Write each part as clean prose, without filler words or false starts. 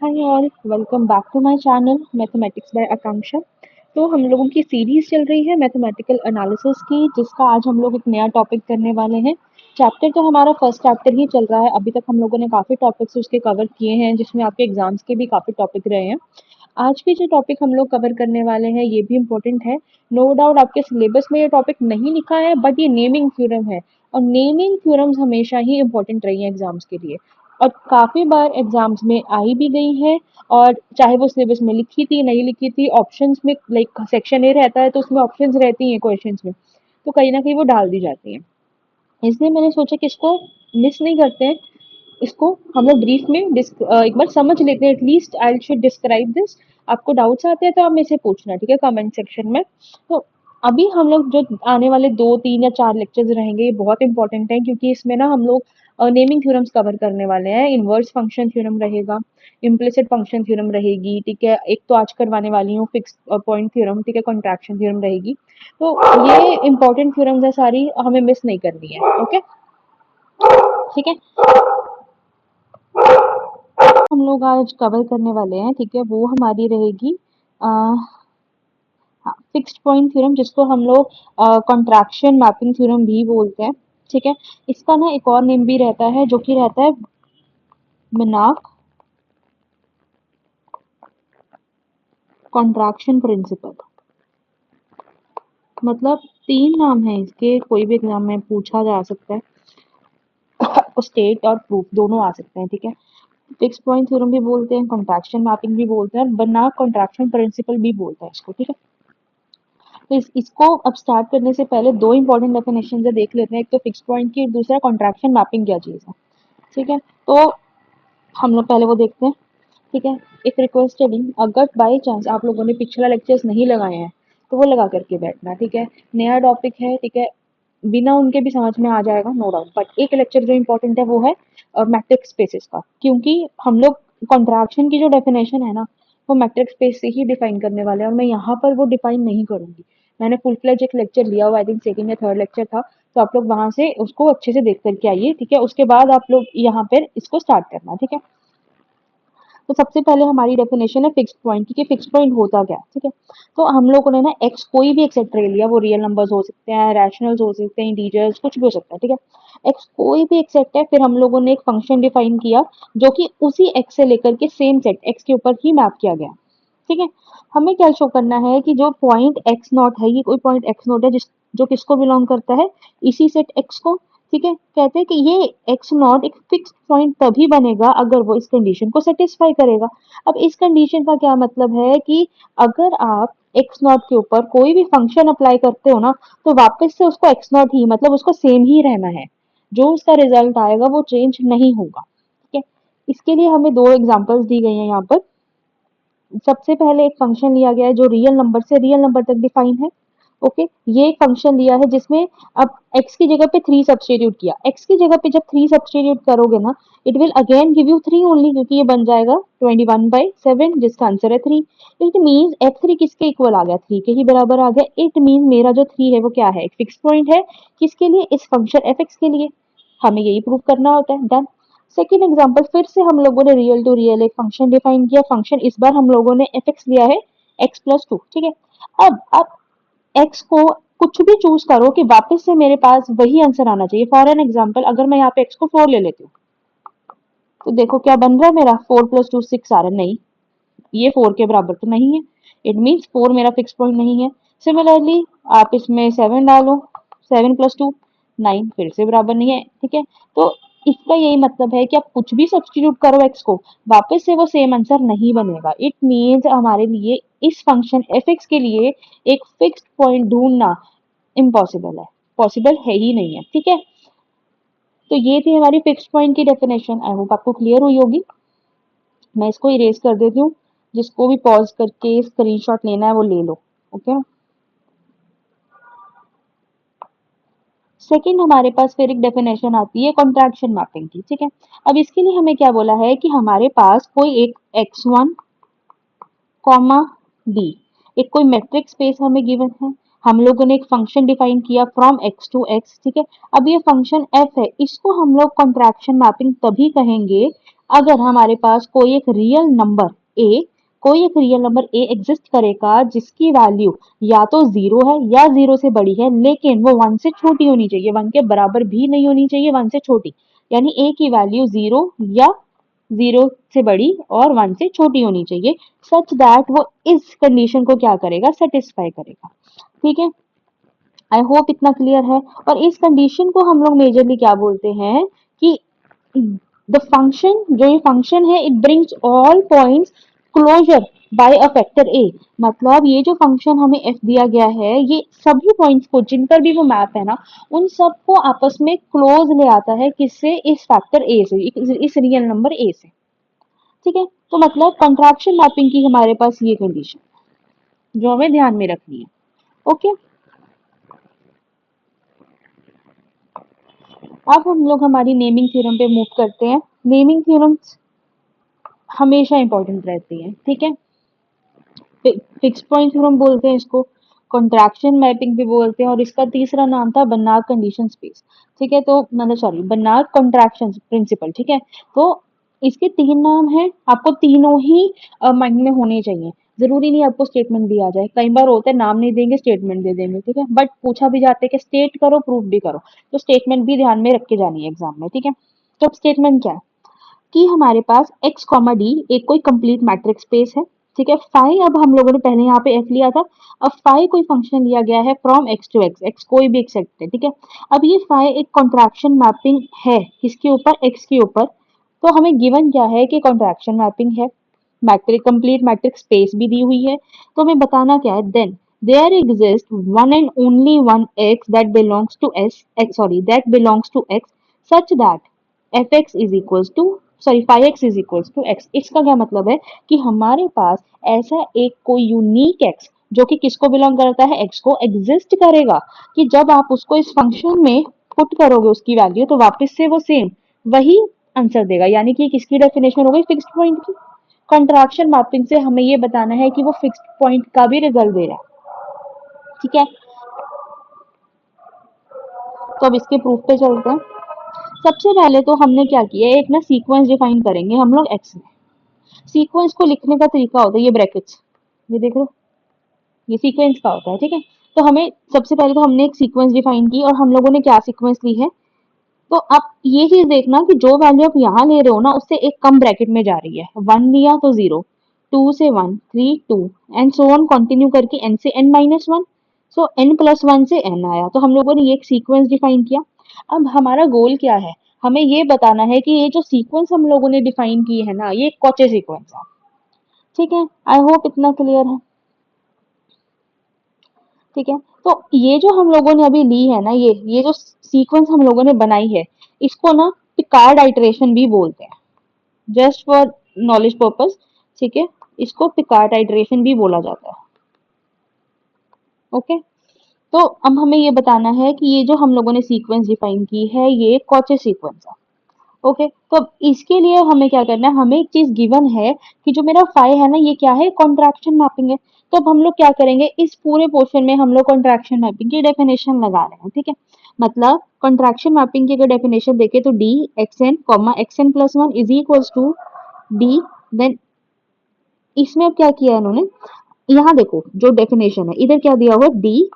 Hi all, welcome back to my channel mathematics by Akanksha. तो हम लोगों की सीरीज चल रही है मैथमेटिकल एनालिसिस की, जिसका आज हम लोग एक नया टॉपिक करने वाले हैं। चैप्टर तो हमारा फर्स्ट चैप्टर ही चल रहा है। अभी तक हम लोगों ने काफ़ी टॉपिक्स उसके कवर किए हैं, जिसमें आपके एग्जाम्स के भी काफ़ी टॉपिक रहे हैं। आज भी जो टॉपिक हम लोग कवर करने वाले हैं ये भी इम्पोर्टेंट है। नो डाउट आपके सिलेबस में ये टॉपिक नहीं लिखा है, बट ये नेमिंग थ्योरम है, और नेमिंग थ्योरम्स हमेशा ही इम्पोर्टेंट रही है एग्जाम्स के लिए, और काफ़ी बार एग्जाम्स में आई भी गई है। और चाहे वो सिलेबस में लिखी थी नहीं लिखी थी, ऑप्शंस में लाइक सेक्शन ए रहता है तो उसमें ऑप्शंस रहती हैं क्वेश्चंस में, तो कहीं ना कहीं वो डाल दी जाती हैं। इसलिए मैंने सोचा कि इसको मिस नहीं करते हैं। इसको हम लोग ब्रीफ में एक बार समझ लेते हैं। At least I should describe this. आपको डाउट्स आते हैं तो आप मेरे से पूछना, ठीक है, कमेंट सेक्शन में। तो अभी हम लोग जो आने वाले 2 3 या 4 लेक्चर्स रहेंगे ये बहुत इंपॉर्टेंट है, क्योंकि इसमें ना हम लोग नेमिंग थ्योरम्स कवर करने वाले हैं। इनवर्स फंक्शन थ्योरम रहेगा, इम्प्लिसिट फंक्शन थ्योरम रहेगी, ठीक है, एक तो आज करवाने वाली हूँ फिक्स पॉइंट थ्योरम, ठीक है, कॉन्ट्रैक्शन थ्योरम रहेगी। तो ये इंपॉर्टेंट थ्योरम्स है, सारी हमें मिस नहीं करनी है। ओके, ठीक है। हम लोग आज कवर करने वाले हैं, ठीक है, वो हमारी रहेगी फिक्स्ड पॉइंट थ्योरम, जिसको हम लोग कॉन्ट्रैक्शन मैपिंग थ्योरम भी बोलते हैं, ठीक है। इसका ना एक और नेम भी रहता है, जो कि रहता है मिनाक कॉन्ट्रैक्शन प्रिंसिपल। मतलब 3 नाम है इसके, कोई भी एग्जाम में पूछा जा सकता है। स्टेट और प्रूफ दोनों आ सकते हैं, ठीक है। फिक्स पॉइंट थ्योरम भी बोलते हैं, कॉन्ट्रैक्शन मैपिंग भी बोलते हैं, और बनाक कॉन्ट्रैक्शन प्रिंसिपल भी बोलते हैं इसको, ठीक है। तो इसको अब स्टार्ट करने से पहले 2 इंपॉर्टेंट डेफिनेशन देख लेते हैं। एक तो फिक्स पॉइंट की, दूसरा कॉन्ट्रैक्शन मैपिंग क्या चीज़ है, ठीक है। तो हम लोग पहले वो देखते हैं, ठीक है। एक रिक्वेस्ट टेलिंग, अगर बाई चांस आप लोगों ने पिछला लेक्चर्स नहीं लगाए हैं तो वो लगा करके बैठना, ठीक है। नया टॉपिक है, ठीक है, बिना उनके भी समझ में आ जाएगा, नो डाउट। बट एक लेक्चर जो इंपॉर्टेंट है वो है मैट्रिक्स स्पेसेस का, क्योंकि हम लोग कॉन्ट्रैक्शन की जो डेफिनेशन है ना, वो मैट्रिक्स स्पेस से ही डिफाइन करने वाले हैं, और मैं यहाँ पर वो डिफाइन नहीं करूंगी। मैंने फुल फ्लेज एक लेक्चर लिया हुआ, आई थिंक सेकंड या थर्ड लेक्चर था, तो आप लोग वहां से उसको अच्छे से देख करके आइए, ठीक है। उसके बाद आप लोग यहाँ पर इसको स्टार्ट करना, ठीक है। तो सबसे पहले हमारी डेफिनेशन है फिक्स्ड पॉइंट की, कि फिक्स्ड पॉइंट होता क्या है, ठीक है। तो हम लोगों ने ना एक्स, कोई भी एक सेट ले लिया, वो रियल नंबर्स हो सकते हैं, रैशनल्स हो सकते हैं, इंटीजर्स, कुछ भी हो सकता है, ठीक है। एक्स कोई भी एक सेट है, फिर हम लोगों ने एक फंक्शन डिफाइन किया, जो कि उसी एक्स से लेकर के सेम सेट एक्स के ऊपर ही मैप किया गया, ठीक है। हमें क्या शो करना है कि जो पॉइंट एक्स नॉट है, ये कोई पॉइंट एक्स नॉट है जिस जो किसको बिलोंग करता है, इसी सेट एक्स को, ठीक है। कहते हैं कि ये एक्स नॉट एक फिक्स पॉइंट तभी बनेगा अगर वो इस कंडीशन को सेटिस्फाई करेगा। अब इस कंडीशन का क्या मतलब है कि अगर आप एक्स नॉट के ऊपर कोई भी फंक्शन अप्लाई करते हो ना, तो वापस से उसको एक्स नॉट ही, मतलब उसको सेम ही रहना है, जो उसका रिजल्ट आएगा वो चेंज नहीं होगा, ठीक है। इसके लिए हमें 2 एग्जांपल्स दी गई हैं यहाँ पर। सबसे पहले एक फंक्शन लिया गया है जो रियल नंबर से रियल नंबर तक डिफाइन है। ओके, ये एक फंक्शन लिया है जिसमें अब x की जगह पे 3 सब्सटीट्यूट किया। x की जगह पे जब 3 सब्सटीट्यूट करोगे ना, it will again give you 3 only, क्योंकि ये बन जाएगा 21/7, जिसका आंसर है 3। इट मीन्स f3 किसके इक्वल आ गया, 3 के ही बराबर आ गया। इट मीन्स मेरा जो 3 है वो क्या है, एक फिक्स पॉइंट है, किसके लिए, इस फंक्शन fx के लिए। हमें यही प्रूव करना होता है, डन। सेकेंड एग्जाम्पल, फिर से हम लोगों ने रियल टू रियल एक फंक्शन डिफाइन किया। फंक्शन इस बार हम लोगों ने fx लिया है, x+2, ठीक है। अब x को कुछ भी चूज करो कि वापस से मेरे पास वही आंसर आना चाहिए। फॉर एन एग्जाम्पल, अगर मैं यहाँ पे x को 4 ले लेती हूँ, तो देखो क्या बन रहा है मेरा, 4+2 6 आ रहा है, नहीं, ये 4 के बराबर तो नहीं है। इट मीन्स 4 मेरा फिक्स पॉइंट नहीं है। सिमिलरली आप इसमें 7 डालो, 7+2 9, फिर से बराबर नहीं है, ठीक है। तो इसका यही मतलब है कि आप कुछ भी सब्सटीट्यूट करो x को, वापस से वो सेम आंसर नहीं बनेगा। इट मीन्स हमारे लिए इस फंक्शन fx के लिए एक फिक्स्ड पॉइंट ढूंढना इम्पॉसिबल है, पॉसिबल है ही नहीं है, ठीक है। तो ये थी हमारी फिक्स्ड पॉइंट की डेफिनेशन। आई होप आपको क्लियर हुई होगी। मैं इसको इरेज कर देती हूँ, जिसको भी पॉज करके स्क्रीनशॉट लेना है वो ले लो, ओके। सेकंड हमारे पास फिर एक डेफिनेशन आती है कॉन्ट्रैक्शन मैपिंग की, ठीक है। अब इसके लिए हमें क्या बोला है कि हमारे पास कोई एक x1 कॉमा डी, एक कोई मैट्रिक स्पेस हमें गिवन है। हम लोगों ने एक फंक्शन डिफाइन किया फ्रॉम x टू x, ठीक है। अब ये फंक्शन f है, इसको हम लोग कॉन्ट्रैक्शन मैपिंग तभी कहेंगे अगर हमारे पास कोई एक रियल नंबर ए एग्जिस्ट करेगा जिसकी वैल्यू या तो 0 है या 0 से बड़ी है, लेकिन वो 1 से छोटी होनी चाहिए, 1 के बराबर भी नहीं होनी चाहिए, 1 से छोटी, यानी ए की वैल्यू 0 या 0 से बड़ी और 1 से छोटी होनी चाहिए, सच दैट वो इस कंडीशन को क्या करेगा, सेटिस्फाई करेगा। ठीक है, आई होप इतना क्लियर है। और इस कंडीशन को हम लोग मेजरली क्या बोलते हैं कि द फंक्शन, जो ये फंक्शन है, it brings all points closer by a factor a. मतलब ये जो फंक्शन हमें एफ दिया गया है, ये सभी पॉइंट्स को जिन पर भी वो मैप है ना, उन सबको आपस में क्लोज ले आता है, किससे, इस फैक्टर ए से, इस रियल नंबर ए से। ठीक है, तो मतलब कंट्रैक्शन मैपिंग की हमारे पास ये कंडीशन जो हमें ध्यान में रखनी है। ओके, अब हम लोग हमारी नेमिंग थ्योरम पे मूव करते हैं। नेमिंग थ्योरम्स हमेशा इंपॉर्टेंट रहती है। ठीक है, फिक्स पॉइंट थ्योरम बोलते हैं इसको, कॉन्ट्रैक्शन मैपिंग भी बोलते हैं, और इसका तीसरा नाम था बर्नार्ड कंडीशन स्पेस। ठीक है, तो मतलब सॉरी, बर्नार्ड कॉन्ट्रैक्शन प्रिंसिपल। ठीक है, तो इसके तीन नाम हैं, आपको तीनों ही माइंड में होने चाहिए। जरूरी नहीं आपको स्टेटमेंट भी आ जाए, कई बार होता है नाम नहीं देंगे स्टेटमेंट दे देंगे। ठीक है, बट पूछा भी जाता है कि स्टेट करो प्रूफ भी करो, तो स्टेटमेंट भी ध्यान में रख के जानी है एग्जाम में। ठीक है, तो अब स्टेटमेंट क्या है कि हमारे पास x कॉमा डी एक कोई कंप्लीट मैट्रिक्स स्पेस है। ठीक है, फाई, अब हम लोगों ने पहले यहाँ पे f लिया था, अब फाई कोई फंक्शन लिया गया है फ्रॉम x टू x कोई भी एक्सेप्ट है। ठीक है, अब ये फाई एक कॉन्ट्रैक्शन मैपिंग है, किसके ऊपर, x के ऊपर। तो हमें गिवन क्या है कि कॉन्ट्रैक्शन मैपिंग है, मैट्रिक कंप्लीट मैट्रिक्स स्पेस भी दी हुई है, तो हमें बताना क्या है, then there exists one and only one x that belongs to that belongs to x such that fx is equals to phi x is equals to x। इसका क्या मतलब है कि हमारे पास ऐसा एक कोई यूनिक x जो कि किसको बिलोंग करता है, x को, एग्जिस्ट करेगा, कि जब आप उसको इस फंक्शन में पुट करोगे उसकी वैल्यू, तो वापस से वो सेम वही आंसर देगा। यानी कि किसकी डेफिनेशन हो गई, फिक्स्ड पॉइंट की। कंट्रैक्शन मैपिंग से हमें ये बताना है कि वो फिक्स्ड पॉइंट का भी रिजल्ट दे रहा है। ठीक है, तो अब इसके प्रूफ पे चलते हैं। सबसे पहले तो हमने क्या किया, एक ना सीक्वेंस डिफाइन करेंगे हम लोग एक्स में। सीक्वेंस को लिखने का तरीका होता है ये ब्रैकेट्स, ये देख लो, ये सीक्वेंस का होता है। ठीक है, तो हमें सबसे पहले तो हमने एक सीक्वेंस डिफाइन की, और हम लोगों ने क्या सीक्वेंस ली है, तो आप ये चीज देखना कि जो वैल्यू आप यहाँ ले रहे हो ना, उससे एक कम ब्रैकेट में जा रही है। 1 लिया तो 0, 2 से 1, 3 2, एंड सो ऑन कंटिन्यू करके n से n-1, सो n+1 से n आया। तो हम लोगों ने ये एक सीक्वेंस डिफाइन किया। अब हमारा गोल क्या है, हमें ये बताना है कि ये जो सीक्वेंस हम लोगों ने डिफाइन की है ना, ये कौचे सीक्वेंस है। ठीक है, आई होप इतना क्लियर है। ठीक है, तो ये जो हम लोगों ने अभी ली है ना, ये जो सीक्वेंस हम लोगों ने बनाई है, इसको ना पिकार्ड आइटरेशन भी बोलते हैं, जस्ट फॉर नॉलेज पर्पस। ठीक है, इसको पिकार्ड आइटरेशन भी बोला जाता है। ओके, तो अब हमें ये बताना है कि ये जो हम लोगों ने सीक्वेंस डिफाइन की है, ये कौचे सीक्वेंस है। ओके, तो अब इसके लिए हमें क्या करना है, हमें एक चीज गिवन है कि जो मेरा फाई है ना, ये क्या है, कॉन्ट्रैक्शन मैपिंग है। तो अब हम लोग क्या करेंगे, इस पूरे पोर्शन में हम लोग कॉन्ट्रैक्शन मैपिंग की डेफिनेशन लगा रहे हैं। ठीक है, मतलब कॉन्ट्रैक्शन मैपिंग की अगर डेफिनेशन देखे तो d x n comma x n plus one is equals to d, then इसमें अब क्या किया है इन्होंने, यहाँ देखो जो डेफिनेशन है, इधर क्या दिया हुआ, d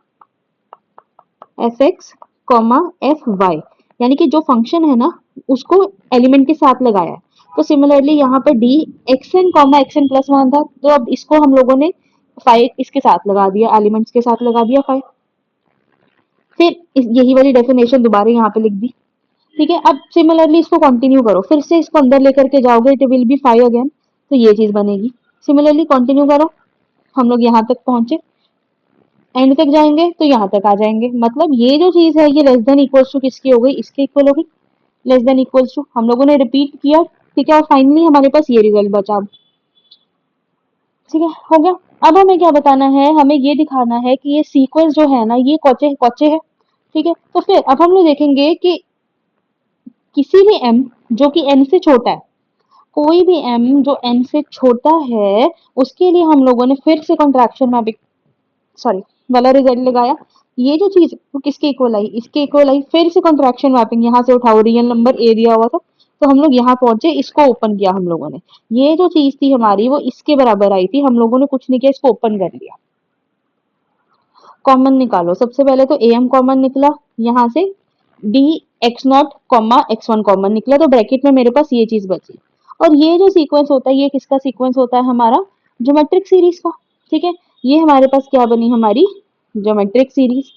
f x comma f y, यानी कि जो फंक्शन है ना, उसको एलिमेंट के साथ लगाया है। तो सिमिलरली यहाँ पर d x n comma x n plus one था, तो अब इसको हम लोगों ने फाइव इसके साथ लगा दिया, एलिमेंट्स के साथ लगा दिया फाइव। फिर यही वाली डेफिनेशन दोबारा यहाँ पे लिख दी। ठीक है, अब सिमिलरली इसको कंटिन्यू करो, फिर से इसको अंदर लेकर के जाओगे, it will be five again, तो ये चीज बनेगी। सिमिलरली कंटिन्यू करो, हम लोग यहाँ तक पहुंचे, एंड तक जाएंगे तो यहाँ तक आ जाएंगे। मतलब ये जो चीज है, ये लेस देन इक्वल्स टू किसकी हो गई, इसके इक्वल हो गई, लेस देन इक्वल्स टू, हम लोगों ने रिपीट किया। ठीक है, और फाइनली हमारे पास ये रिजल्ट बचा। ठीक है, हो गया। अब हमें क्या बताना है, हमें ये दिखाना है कि ये सीक्वेंस जो है ना, ये कौचे कौचे है। ठीक है, तो फिर अब हम लोग देखेंगे कि किसी भी m जो कि n से छोटा है, कोई भी m जो n से छोटा है, उसके लिए हम लोगों ने फिर से कॉन्ट्रैक्शन मैपिंग सॉरी वाला रिजल्ट लगाया। ये जो चीज वो किसके इक्वल आई, इसके इक्वल आई। फिर से कॉन्ट्रैक्शन मैपिंग यहाँ से उठाओ, रियल नंबर ए दिया हुआ था, तो हम लोग यहाँ पहुंचे, इसको ओपन किया हम लोगों ने। ये जो चीज थी हमारी वो इसके बराबर आई थी, हम लोगों ने कुछ नहीं किया, इसको ओपन कर लिया। कॉमन निकालो। सबसे पहले तो am कॉमन निकला, यहाँ से d x0 comma x1 common निकला, तो ब्रैकेट में मेरे पास ये चीज बची। और ये जो सीक्वेंस होता है ये किसका सीक्वेंस होता है? हमारा ज्योमेट्रिक सीरीज का। ठीक है, ये हमारे पास क्या बनी? हमारी ज्योमेट्रिक सीरीज।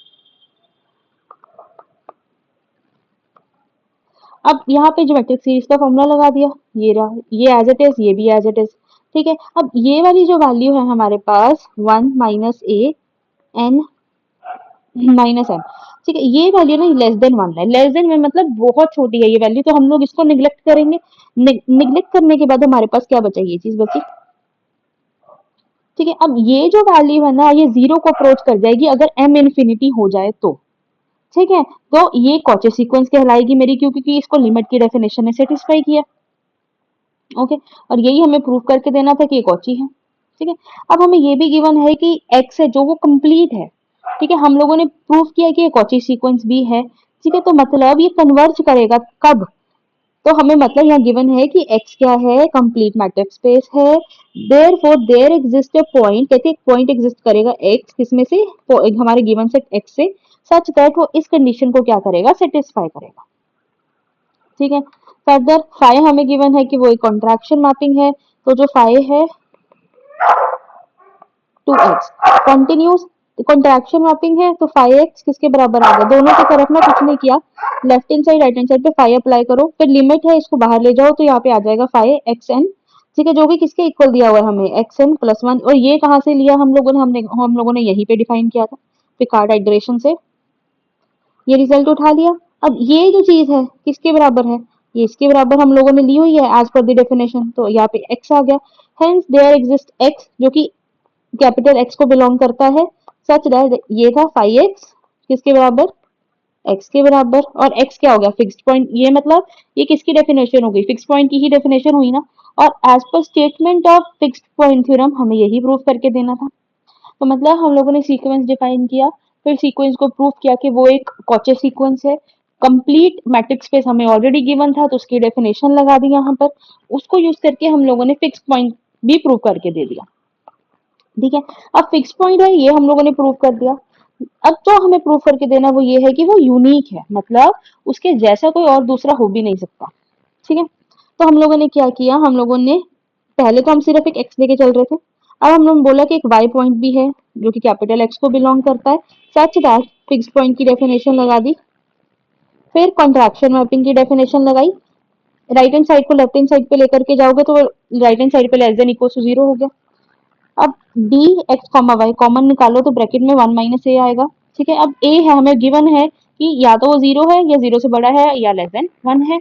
अब यहाँ पे ज्योमेट्रिक सीरीज का फॉर्मूला लगा दिया, ये रहा, ये एज इट इज, ये भी एज इट इज। ठीक है, अब ये वाली जो वैल्यू है हमारे पास 1 minus A N minus N, ठीक है, ये वैल्यू ना लेस देन 1 है। लेस देन में मतलब बहुत छोटी है ये वैल्यू, तो हम लोग इसको निग्लेक्ट करेंगे। निग्लेक्ट करने के बाद हमारे पास क्या बचा? ये चीज बची। ठीक है, अब ये जो वैल्यू है ना ये जीरो को अप्रोच कर जाएगी अगर m इन्फिनिटी हो जाए तो। ठीक है, तो ये कॉची सीक्वेंस कहलाएगी मेरी, क्योंकि इसको लिमिट की डेफिनेशन ने सेटिस्फाई किया। ओके, और यही हमें प्रूव करके देना था कि ये कॉची है। ठीक है, अब हमें ये भी गिवन है कि x है जो वो कंप्लीट है। ठीक है, हम लोगों ने प्रूव किया कि ये कॉची सीक्वेंस भी है। ठीक है, तो मतलब ये कन्वर्ज करेगा कब? तो हमें मतलब यहाँ गिवन है कि x क्या है? कंप्लीट मैट्रिक्स स्पेस है। Therefore there exist a point, कहते हैं पॉइंट एग्जिस्ट करेगा x किसमें से? हमारे गिवन सेट x से, सच दैट वो इस कंडीशन को क्या करेगा? सेटिस्फाई करेगा। ठीक है, फर्दर फाई हमें गिवन है कि वो एक कॉन्ट्रैक्शन मैपिंग है, तो जो फाई है 2x कंटिन्यूस कॉन्ट्रैक्शन मैपिंग है, तो फाई एक्स किसके बराबर आ गया? दोनों की तरफ ना कुछ नहीं किया, left hand side right hand side पे फाई अप्लाई करो, फिर लिमिट है इसको बाहर ले जाओ, तो यहाँ पे आ जाएगा फाई एक्स एन। ठीक है, जो भी किसके इक्वल दिया हुआ है हमें एक्स एन प्लस वन। और ये कहाँ से लिया हम लोगों ने? हम लोगों ने यहीं पे डिफाइन किया था पिकार्ड इटरेशन से, ये रिजल्ट उठा लिया। अब ये जो चीज है किसके बराबर है? ये इसके बराबर हम लोगों ने ली हुई है एज पर द डेफिनेशन, तो यहाँ पे x आ गया। हेंस देयर एग्जिस्ट x जो कि कैपिटल x को बिलोंग करता है, सच दैट ये था फाइव एक्स किसके बराबर? x के बराबर। और x क्या हो गया? Fixed point. ये मतलब ये किसकी डेफिनेशन हो गई? फिक्स्ड पॉइंट की ही डेफिनेशन हुई ना। और as per statement of fixed point theorem हमें यही प्रूव करके देना था। तो मतलब हम लोगों ने सीक्वेंस डिफाइन किया, फिर सीक्वेंस को प्रूव किया कि वो एक कॉचे सीक्वेंस है। कंप्लीट मैट्रिक्स स्पेस हमें ऑलरेडी गिवन था, तो उसकी डेफिनेशन लगा दी यहाँ पर। उसको यूज करके हम लोगों ने फिक्स पॉइंट भी प्रूव करके दे दिया। ठीक है, अब फिक्स पॉइंट है ये हम लोगों ने प्रूव कर दिया। अब जो हमें प्रूव करके देना वो ये है कि वो यूनिक है, मतलब उसके जैसा कोई और दूसरा हो भी नहीं सकता। ठीक है, तो हम लोगों ने क्या किया? हम लोगों ने पहले तो हम सिर्फ एक x लेके चल रहे थे, अब हम लोगों ने बोला कि एक y पॉइंट भी है जो कि कैपिटल x को बिलोंग करता है, सच दैट फिक्स पॉइंट की डेफिनेशन लगा दी। फिर कॉन्ट्रैक्शन मैपिंग की डेफिनेशन लगाई, राइट हैंड साइड को लेफ्ट हैंड साइड पे लेकर के जाओगे तो राइट हैंड साइड पे less than equal to zero हो गया। अब d x comma y common निकालो तो ब्रैकेट में 1 माइनस ए आएगा। ठीक है, अब ए है हमें गिवन है कि या तो वो जीरो है या जीरो से बड़ा है या लेस देन 1 है,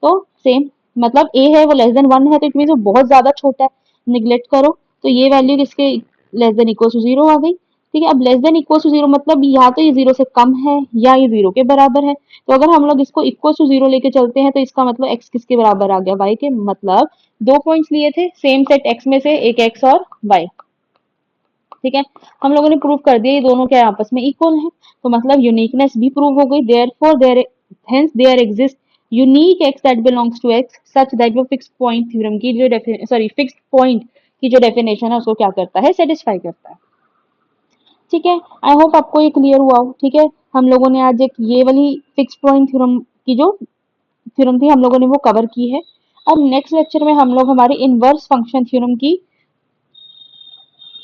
तो सेम मतलब ए है वो लेस देन 1 है, तो इट मीन वो बहुत ज्यादा छोटा है, निग्लेक्ट करो, तो ये वैल्यू किसके less than equal to zero आ गई। ठीक है, अब less than equal to zero मतलब या तो ये जीरो से कम है या ये जीरो के बराबर है, तो अगर हम लोग इसको इक्वल टू जीरो लेके चलते हैं तो इसका मतलब एक्स किसके बराबर आ गया? वाई के। मतलब दो पॉइंट्स लिए थे सेम सेट एक्स में से, एक एक्स और वाई। ठीक है, हम लोगों ने प्रूव कर दिया ये दोनों क्या आपस में इक्वल हैं, तो मतलब यूनिकनेस भी प्रूव हो गई। Therefore there hence there exist unique x that belongs to x such that वो फिक्स्ड पॉइंट थ्योरम की जो फिक्स्ड पॉइंट की जो डेफिनेशन है उसको क्या करता है? सेटिस्फाई करता है। ठीक है, आई होप आपको ये क्लियर हुआ हो। ठीक है, हम लोगों ने आज एक ये वाली फिक्स्ड पॉइंट थ्योरम की जो थ्योरम थी हम लोगों ने वो कवर की है। अब नेक्स्ट लेक्चर में हम लोग हमारी इनवर्स फंक्शन थ्योरम की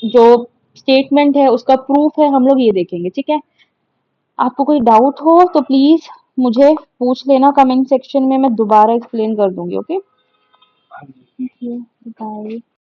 जो स्टेटमेंट है उसका प्रूफ है हम लोग ये देखेंगे। ठीक है, आपको कोई डाउट हो तो प्लीज मुझे पूछ लेना कमेंट सेक्शन में, मैं दोबारा एक्सप्लेन कर दूंगी। Okay, bye.